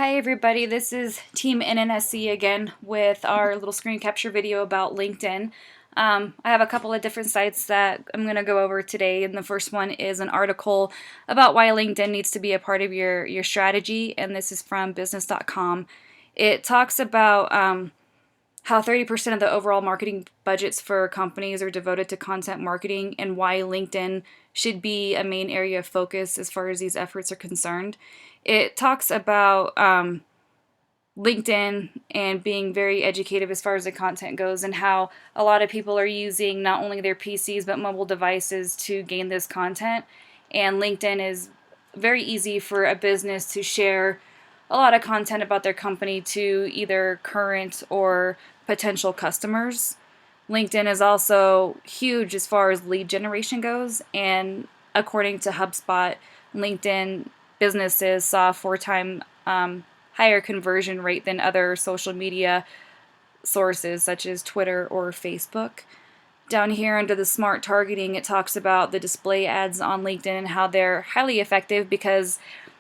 Hi everybody, this is Team NNSC again with our little screen capture video about LinkedIn. I have a couple of different sites that I'm going to go over today, and the first one is an article about why LinkedIn needs to be a part of your strategy, and this is from business.com. It talks about how 30% of the overall marketing budgets for companies are devoted to content marketing and why LinkedIn should be a main area of focus as far as these efforts are concerned. It talks about LinkedIn and being very educative as far as the content goes, and how a lot of people are using not only their PCs but mobile devices to gain this content. And LinkedIn is very easy for a business to share a lot of content about their company to either current or potential customers. LinkedIn is also huge as far as lead generation goes, and according to HubSpot, LinkedIn businesses saw a 4-time higher conversion rate than other social media sources such as Twitter or Facebook. Down here under the smart targeting, it talks about the display ads on LinkedIn and how they're highly effective because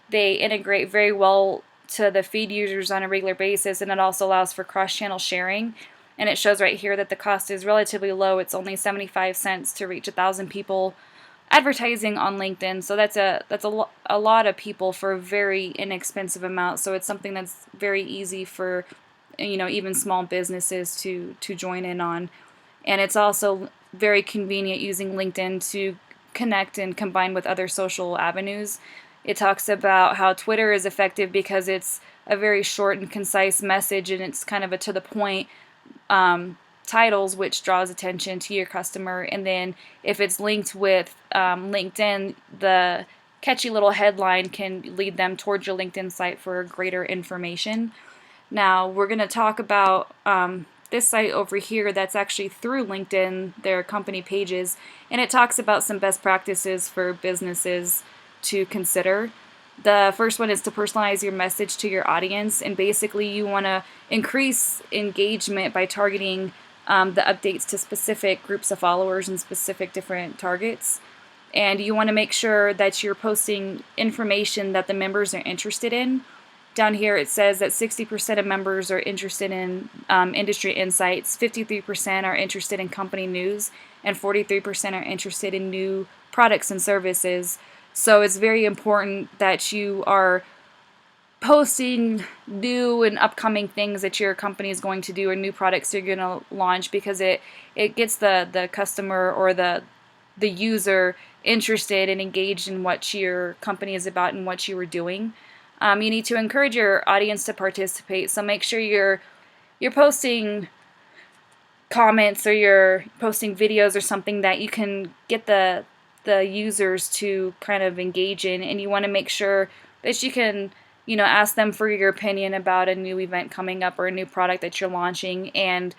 they integrate very well to the feed users on a regular basis, and it also allows for cross-channel sharing. And it shows right here that the cost is relatively low. It's only 75 cents to reach 1,000 people advertising on LinkedIn. So that's a lot of people for a very inexpensive amount. So it's something that's very easy for even small businesses to join in on. And it's also very convenient using LinkedIn to connect and combine with other social avenues. It talks about how Twitter is effective because it's a very short and concise message, and it's kind of a to the point titles, which draws attention to your customer. And then if it's linked with LinkedIn, the catchy little headline can lead them towards your LinkedIn site for greater information. Now we're going to talk about this site over here that's actually through LinkedIn, their company pages, and it talks about some best practices for businesses to consider. The first one is to personalize your message to your audience, and basically you want to increase engagement by targeting the updates to specific groups of followers and specific different targets. And you want to make sure that you're posting information that the members are interested in. Down here it says that 60% of members are interested in industry insights, 53% are interested in company news, and 43% are interested in new products and services. So it's very important that you are posting new and upcoming things that your company is going to do or new products you're going to launch, because it gets the customer or the user interested and engaged in what your company is about and what you are doing. You need to encourage your audience to participate, so make sure you're posting comments or you're posting videos or something that you can get the users to kind of engage in, and you want to make sure that you can ask them for your opinion about a new event coming up or a new product that you're launching, and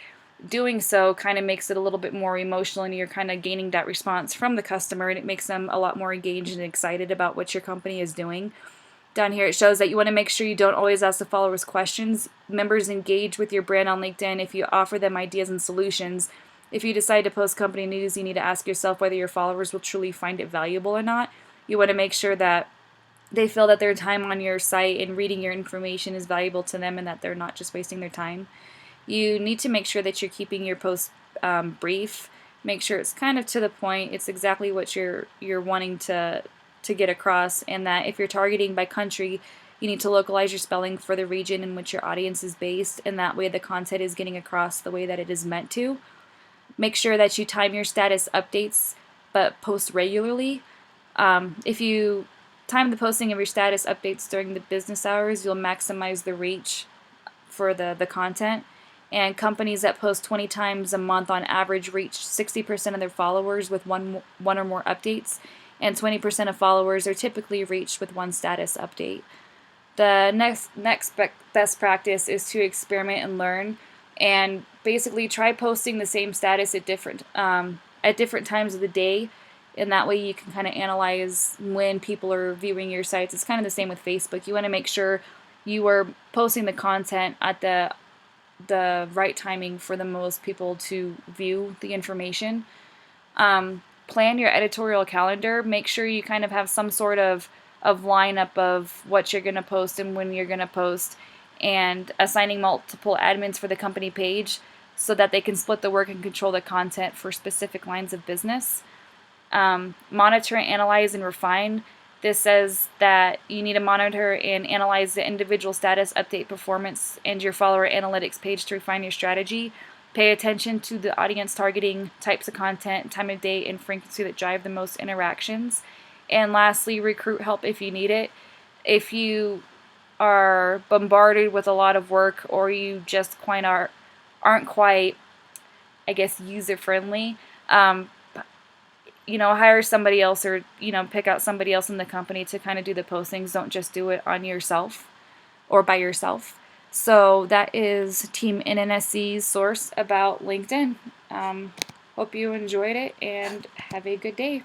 doing so kind of makes it a little bit more emotional, and you're kind of gaining that response from the customer, and it makes them a lot more engaged and excited about what your company is doing. Down here it shows that you want to make sure you don't always ask the followers questions. Members engage with your brand on LinkedIn if you offer them ideas and solutions. If you decide to post company news, you need to ask yourself whether your followers will truly find it valuable or not. You want to make sure that they feel that their time on your site and reading your information is valuable to them and that they're not just wasting their time. You need to make sure that you're keeping your posts brief. Make sure it's kind of to the point. It's exactly what you're wanting to get across, and that if you're targeting by country, you need to localize your spelling for the region in which your audience is based, and that way the content is getting across the way that it is meant to. Make sure that you time your status updates but post regularly. If you time the posting of your status updates during the business hours, you'll maximize the reach for the content. And companies that post 20 times a month on average reach 60% of their followers with one or more updates, and 20% of followers are typically reached with one status update. The next best practice is to experiment and learn, and basically try posting the same status at different times of the day, and that way you can kind of analyze when people are viewing your sites. It's kind of the same with Facebook. You want to make sure you are posting the content at the right timing for the most people to view the information. Plan your editorial calendar. Make sure you kind of have some sort of of lineup of what you're going to post and when you're going to post, and assigning multiple admins for the company page so that they can split the work and control the content for specific lines of business. Monitor, analyze, and refine. This says that you need to monitor and analyze the individual status, update performance, and your follower analytics page to refine your strategy. Pay attention to the audience targeting, types of content, time of day, and frequency that drive the most interactions. And lastly, recruit help if you need it. If you are bombarded with a lot of work, or you just aren't quite, I guess, user friendly, hire somebody else, or pick out somebody else in the company to kind of do the postings. Don't just do it on yourself or by yourself. So that is Team NNSC's source about LinkedIn. Hope you enjoyed it and have a good day.